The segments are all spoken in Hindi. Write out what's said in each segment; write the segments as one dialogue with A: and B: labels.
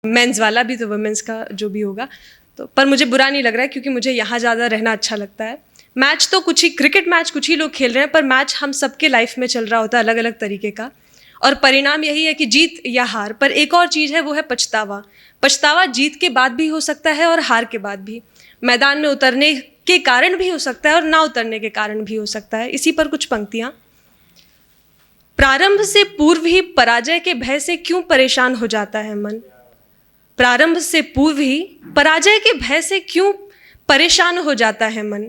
A: मेंस वाला भी तो वुमेंस का जो भी होगा, तो पर मुझे बुरा नहीं लग रहा है क्योंकि मुझे यहाँ ज़्यादा रहना अच्छा लगता है। मैच तो कुछ ही, क्रिकेट मैच कुछ ही लोग खेल रहे हैं, पर मैच हम सबके लाइफ में चल रहा होता है अलग अलग तरीके का, और परिणाम यही है कि जीत या हार। पर एक और चीज़ है, वो है पछतावा। पछतावा जीत के बाद भी हो सकता है और हार के बाद भी, मैदान में उतरने के कारण भी हो सकता है और ना उतरने के कारण भी हो सकता है। इसी पर कुछ पंक्तियाँ। प्रारंभ से पूर्व ही पराजय के भय से क्यों परेशान हो जाता है मन। प्रारंभ से पूर्व ही पराजय के भय से क्यों परेशान हो जाता है मन।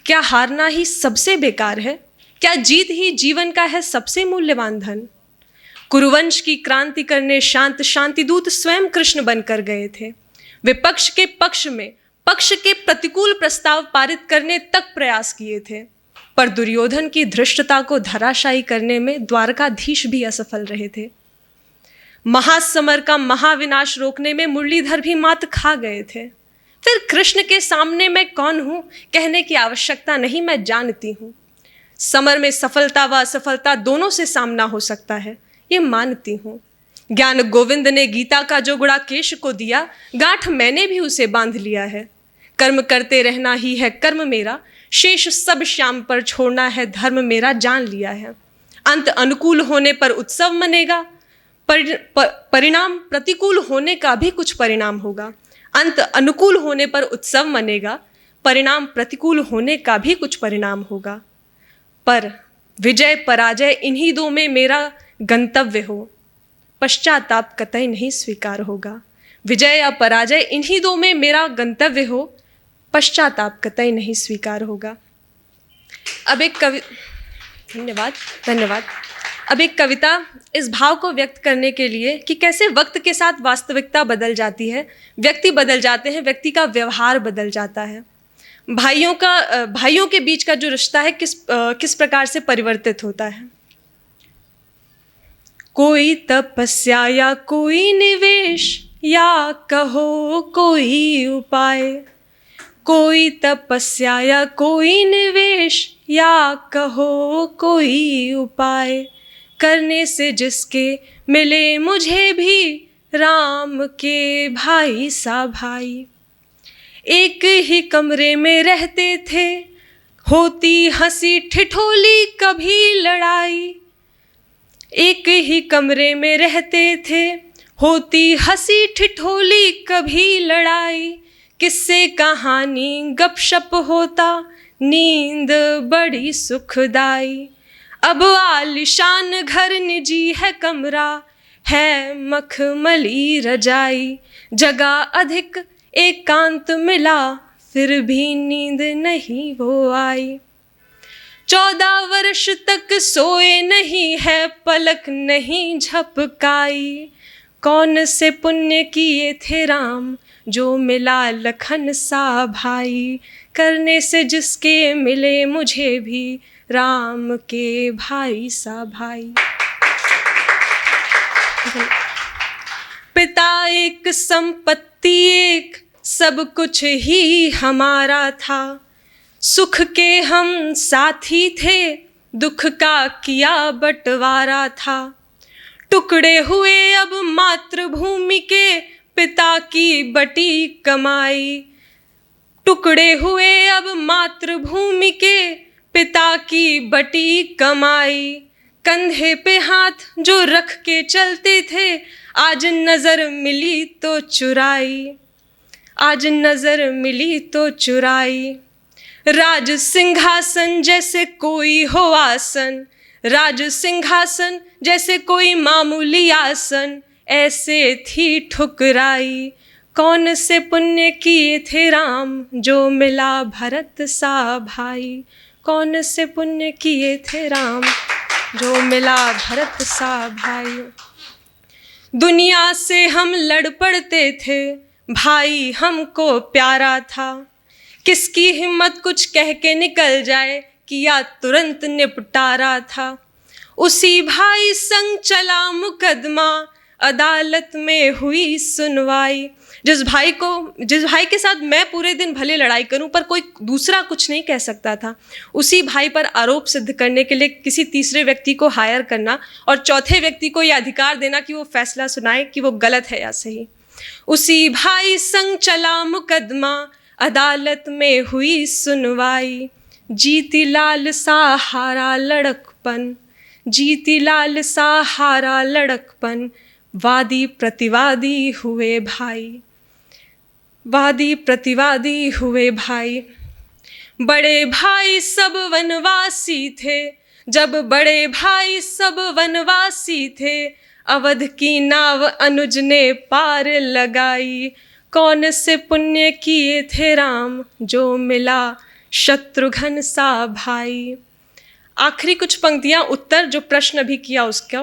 A: क्या हारना ही सबसे बेकार है, क्या जीत ही जीवन का है सबसे मूल्यवान धन। कुरुवंश की क्रांति करने शांत शांतिदूत स्वयं कृष्ण बनकर गए थे। विपक्ष के पक्ष में पक्ष के प्रतिकूल प्रस्ताव पारित करने तक प्रयास किए थे, पर दुर्योधन की धृष्टता को धराशायी करने में द्वारकाधीश भी असफल रहे थे। महासमर का महाविनाश रोकने में मुरलीधर भी मात खा गए थे। फिर कृष्ण के सामने मैं कौन हूं, कहने की आवश्यकता नहीं, मैं जानती हूं। समर में सफलता व असफलता दोनों से सामना हो सकता है, ये मानती हूं। ज्ञान गोविंद ने गीता का जो गुड़ा केश को दिया, गांठ मैंने भी उसे बांध लिया है। कर्म करते रहना ही है कर्म मेरा, शेष सब श्याम पर छोड़ना है धर्म मेरा, जान लिया है। अंत अनुकूल होने पर उत्सव मनेगा, परिणाम प्रतिकूल होने का भी कुछ परिणाम होगा। अंत अनुकूल होने पर उत्सव मनेगा, परिणाम प्रतिकूल होने का भी कुछ परिणाम होगा। पर विजय पराजय इन्हीं दो में मेरा गंतव्य हो, पश्चाताप कतई नहीं स्वीकार होगा। विजय या पराजय इन्हीं दो में मेरा गंतव्य हो, पश्चाताप कतई नहीं स्वीकार होगा। अब एक धन्यवाद। अब एक कविता इस भाव को व्यक्त करने के लिए कि कैसे वक्त के साथ वास्तविकता बदल जाती है, व्यक्ति बदल जाते हैं, व्यक्ति का व्यवहार बदल जाता है। भाइयों के बीच का जो रिश्ता है किस प्रकार से परिवर्तित होता है। कोई तपस्या या कोई निवेश या कहो कोई उपाय, कोई तपस्या या कोई निवेश या कहो कोई उपाय, करने से जिसके मिले मुझे भी राम के भाई सा भाई। एक ही कमरे में रहते थे, होती हंसी ठिठोली कभी लड़ाई। एक ही कमरे में रहते थे, होती हंसी ठिठोली कभी लड़ाई। किस्से कहानी गपशप होता, नींद बड़ी सुखदाई। अब आलिशान घर निजी है कमरा, है मखमली रजाई। जगह अधिक एकांत मिला, फिर भी नींद नहीं वो आई। 14 वर्ष तक सोए नहीं है, पलक नहीं झपकाई। कौन से पुण्य किए थे राम, जो मिला लखन सा भाई। करने से जिसके मिले मुझे भी राम के भाई सा भाई। पिता एक संपत्ति एक, सब कुछ ही हमारा था। सुख के हम साथी थे, दुख का किया बंटवारा था। टुकड़े हुए अब मातृभूमि के, पिता की बटी कमाई। टुकड़े हुए अब मातृभूमि के, पिता की बटी कमाई। कंधे पे हाथ जो रख के चलते थे, आज नजर मिली तो चुराई। आज नजर मिली तो चुराई। राज सिंहासन जैसे कोई हो आसन, राज सिंहासन जैसे कोई मामूली आसन, ऐसे थी ठुकराई। कौन से पुण्य किए थे राम, जो मिला भरत सा भाई। कौन से पुण्य किए थे राम, जो मिला भरत सा भाई। दुनिया से हम लड़ पड़ते थे, भाई हमको प्यारा था। किसकी हिम्मत कुछ कह के निकल जाए, किया तुरंत निपटारा था। उसी भाई संग चला मुकदमा, अदालत में हुई सुनवाई। जिस भाई के साथ मैं पूरे दिन भले लड़ाई करूं, पर कोई दूसरा कुछ नहीं कह सकता था, उसी भाई पर आरोप सिद्ध करने के लिए किसी तीसरे व्यक्ति को हायर करना और चौथे व्यक्ति को यह अधिकार देना कि वो फैसला सुनाए कि वो गलत है या सही। उसी भाई संग चला मुकदमा, अदालत में हुई सुनवाई। जीती लाल सा हारा लड़कपन, जीती लाल सा हारा लड़कपन, वादी प्रतिवादी हुए भाई, वादी प्रतिवादी हुए भाई। बड़े भाई सब वनवासी थे, जब बड़े भाई सब वनवासी थे, अवध की नाव अनुज ने पार लगाई। कौन से पुण्य किए थे राम, जो मिला शत्रुघ्न सा भाई। आखिरी कुछ पंक्तियां उत्तर जो प्रश्न अभी किया उसका।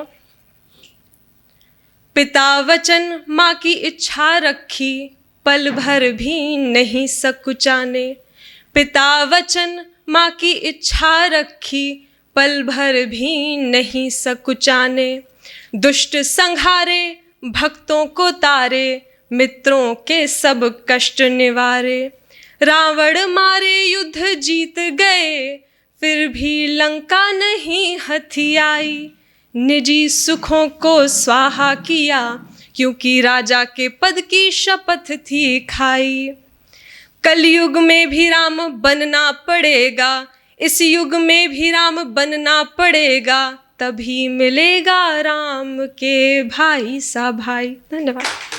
A: पिता वचन माँ की इच्छा रखी, पल भर भी नहीं सकुचाने। पिता वचन माँ की इच्छा रखी, पल भर भी नहीं सकुचाने। दुष्ट संहारे भक्तों को तारे, मित्रों के सब कष्ट निवारे। रावण मारे युद्ध जीत गए, फिर भी लंका नहीं हथियाई। निजी सुखों को स्वाहा किया, क्योंकि राजा के पद की शपथ थी खाई। कलयुग में भी राम बनना पड़ेगा, इस युग में भी राम बनना पड़ेगा, तभी मिलेगा राम के भाई सा भाई। धन्यवाद।